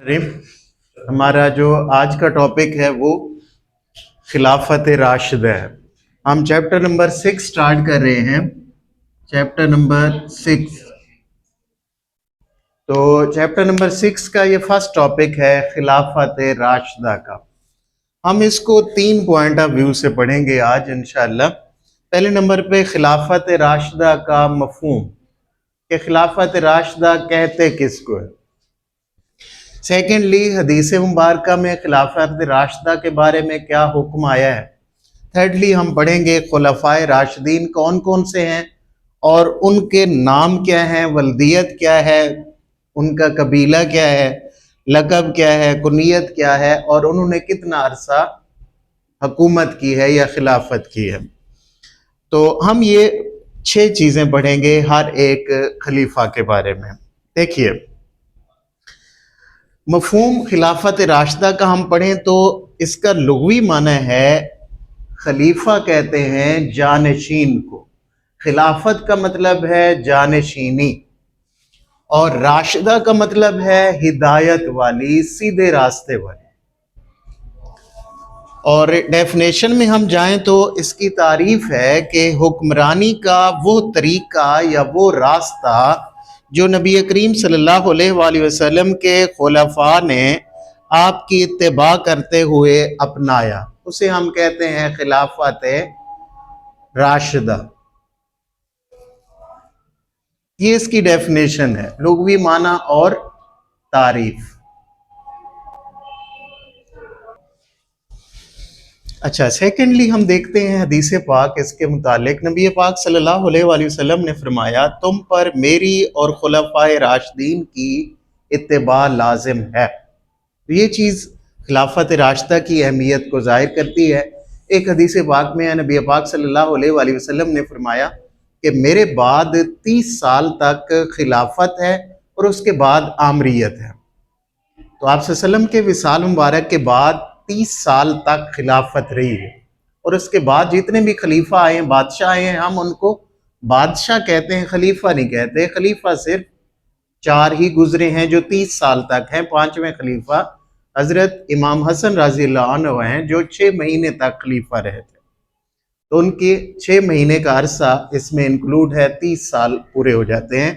हमारा जो आज का टॉपिक है वो खिलाफत राशिदा है। हम चैप्टर नंबर 6 स्टार्ट कर रहे हैं। चैप्टर नंबर 6, तो चैप्टर नंबर 6 का ये फर्स्ट टॉपिक है खिलाफत राशिदा का। हम इसको 3 पॉइंट ऑफ व्यू से पढ़ेंगे आज इंशाअल्लाह। पहले नंबर पे खिलाफत राशिदा का मफहूम कि खिलाफत राशिदा कहते किसको है। सेकेंडली हदीस मुबारका में खिलाफत राशिदा के बारे में क्या हुक्म आया है। थर्डली हम पढ़ेंगे खुलफाए राशिदीन कौन कौन से हैं और उनके नाम क्या हैं, वल्दियत क्या है, उनका कबीला क्या है, लक़ब क्या है, कुनियत क्या है और उन्होंने कितना अरसा हुकूमत की है या खिलाफत की है। तो हम ये 6 चीज़ें पढ़ेंगे हर एक खलीफा के बारे में। देखिए, मफहूम खिलाफत राशिदा का हम पढ़ें तो इसका लुग़वी माना है, खलीफा कहते हैं जानशीन को। खिलाफत का मतलब है जानशीनी और राशिदा का मतलब है हिदायत वाली, सीधे रास्ते वाली। और डेफिनेशन में हम जाएं तो इसकी तारीफ है कि हुक्मरानी का वो तरीका या वो रास्ता जो नबी करीम सल्लल्लाहु अलैहि वसल्लम के खुलफा ने आपकी इत्तिबा करते हुए अपनाया, उसे हम कहते हैं खिलाफत राशिदा। ये इसकी डेफिनेशन है, लुग़वी माना और तारीफ। अच्छा, सेकेंडली हम देखते हैं हदीस पाक इसके मुतालिक। नबी पाक सल्लल्लाहु अलैहि वसल्लम ने फरमाया, तुम पर मेरी और खुलफाए राशिदीन की इत्तिबा लाजिम है। तो ये चीज़ खिलाफत राशिदा की अहमियत को ज़ाहिर करती है। एक हदीस पाक में नबी पाक सल्लल्लाहु अलैहि वसल्लम ने फरमाया कि मेरे बाद 30 साल तक खिलाफत है और उसके बाद आमरीत है। तो आप सल्लम के विसाल मुबारक के बाद 30 साल तक खिलाफत रही है और उसके बाद जितने भी खलीफा आए हैं, बादशाह आए हैं, हम उनको बादशाह कहते हैं, खलीफा नहीं कहते। खलीफा सिर्फ 4 ही गुजरे हैं जो 30 साल तक हैं। 5वें खलीफा हजरत इमाम हसन रज़ी अल्लाह अन्हु हैं जो 6 महीने तक खलीफा रहे थे। तो उनके 6 महीने का अरसा इसमें इंक्लूड है, 30 साल पूरे हो जाते हैं।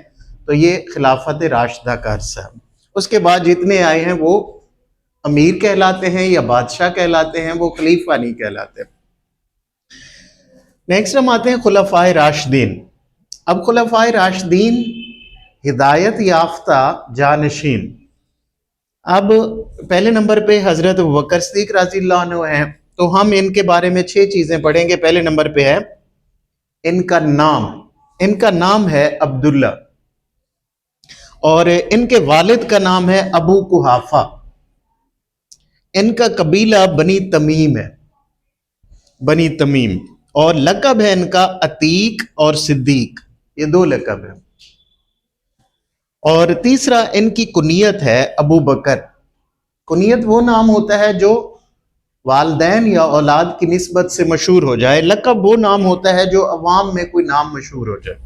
तो ये खिलाफत राशिदा का अरसा है। उसके बाद जितने आए हैं वो अमीर कहलाते हैं या बादशाह कहलाते हैं, वो खलीफा नहीं कहलाते। नेक्स्ट हम आते हैं खुलफाए राशिदीन। अब खुलफाए राशिदीन हिदायत याफ्ता जानशीन। अब पहले नंबर पे हजरत अबू बकर सिद्दीक रज़ी अल्लाह अन्हु हैं। तो हम इनके बारे में 6 चीजें पढ़ेंगे। पहले नंबर पे है इनका नाम। इनका नाम है अब्दुल्ला और इनके वालिद का नाम है अबू कुहाफा। इनका कबीला बनी तमीम है, बनी तमीम, और लक़ब है इनका अतीक और सिद्दीक, ये 2 लक़ब है। और तीसरा इनकी कुनियत है अबू बकर। कुनियत वो नाम होता है जो वालदैन या औलाद की निस्बत से मशहूर हो जाए। लक़ब वो नाम होता है जो अवाम में कोई नाम मशहूर हो जाए।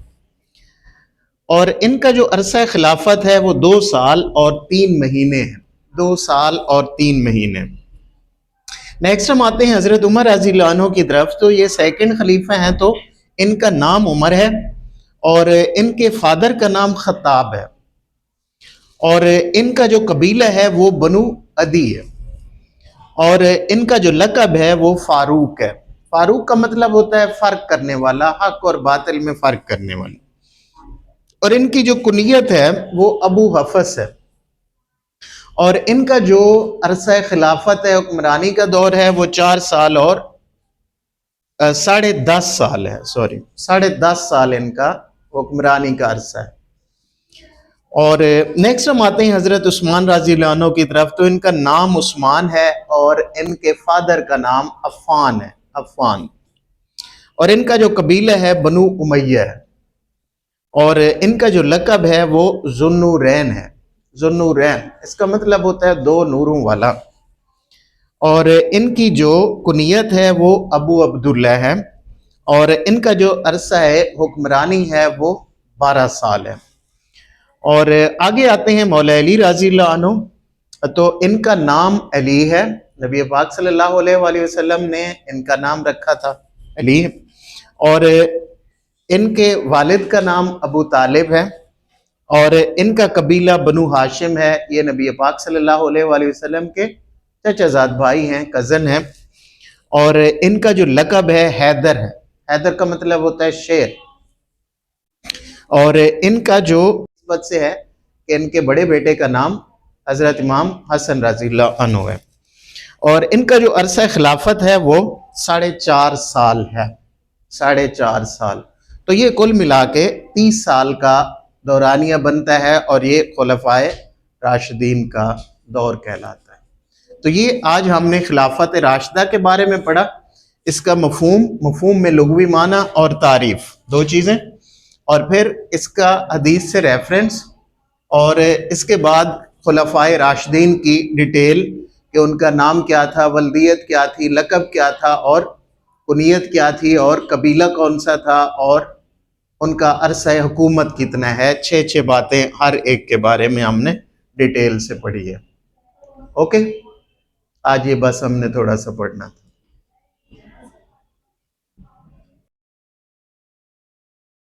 और इनका जो अरसा खिलाफत है वो 2 साल और 3 महीने है। 2 साल और 3 महीने। नेक्स्ट हम आते हैं हजरत उमर रज़ी अल्लाह अन्हु की तरफ। तो ये सेकंड खलीफा हैं। तो इनका नाम उमर है और इनके फादर का नाम खत्ताब है और इनका जो कबीला है वो बनु अदी है और इनका जो लक़ब है वो फारूक है। फारूक का मतलब होता है फ़र्क करने वाला, हक और बातिल में फ़र्क करने वाला। और इनकी जो कुनियत है वो अबू हफस है और इनका जो अरसा खिलाफत है, हुक्मरानी का दौर है, वो 4 साल और 10.5 साल है। 10.5 साल इनका हुक्मरानी का अरसा है। और नेक्स्ट हम आते हैं हजरत उस्मान रज़ी अल्लाह अन्हु की तरफ। तो इनका नाम उस्मान है और इनके फादर का नाम अफ़ान है, अफ़ान। और इनका जो कबीला है बनु उमैया है और इनका जो लक़ब है वो ज़ुन्नूरैन है। ज़ुन्नूरैन इसका मतलब होता है 2 नूरों वाला। और इनकी जो कुनियत है वो अबू अब्दुल्ला है और इनका जो अरसा है हुक्मरानी है वो 12 साल है। और आगे आते हैं मौला अली रज़ी अल्लाह अन्हु। تو ان کا نام علی ہے، نبی پاک صلی اللہ علیہ وسلم نے ان کا نام رکھا تھا علی، اور ان کے والد کا نام ابو طالب ہے، اور ان کا قبیلہ بنو ہاشم ہے، یہ نبی پاک صلی اللہ علیہ وسلم کے چچا زاد بھائی ہیں، کزن ہیں، اور ان کا جو لقب ہے حیدر ہے، حیدر کا مطلب ہوتا ہے شیر، اور ان کا جو نسبت سے ہے کہ ان کے بڑے بیٹے کا نام حضرت امام حسن رضی اللہ عنہ ہے، اور ان کا جو عرصہ خلافت ہے وہ 4.5 سال ہے، 4.5 سال، تو یہ کل ملا کے 30 سال کا دورانیہ بنتا ہے، اور یہ خلفائے راشدین کا دور کہلاتا ہے۔ تو یہ آج ہم نے خلافت راشدہ کے بارے میں پڑھا، اس کا مفہوم میں لغوی معنی اور تعریف، 2 چیزیں، اور پھر اس کا حدیث سے ریفرنس، اور اس کے بعد خلفائے راشدین کی ڈیٹیل کہ ان کا نام کیا تھا، ولدیت کیا تھی، لقب کیا تھا، اور کنیت کیا تھی، اور قبیلہ کون سا تھا، اور ان کا عرصہ حکومت کتنا ہے، 6 باتیں ہر ایک کے بارے میں ہم نے ڈیٹیل سے پڑھی ہے۔ اوکے، آج یہ بس ہم نے تھوڑا سا پڑھنا تھا۔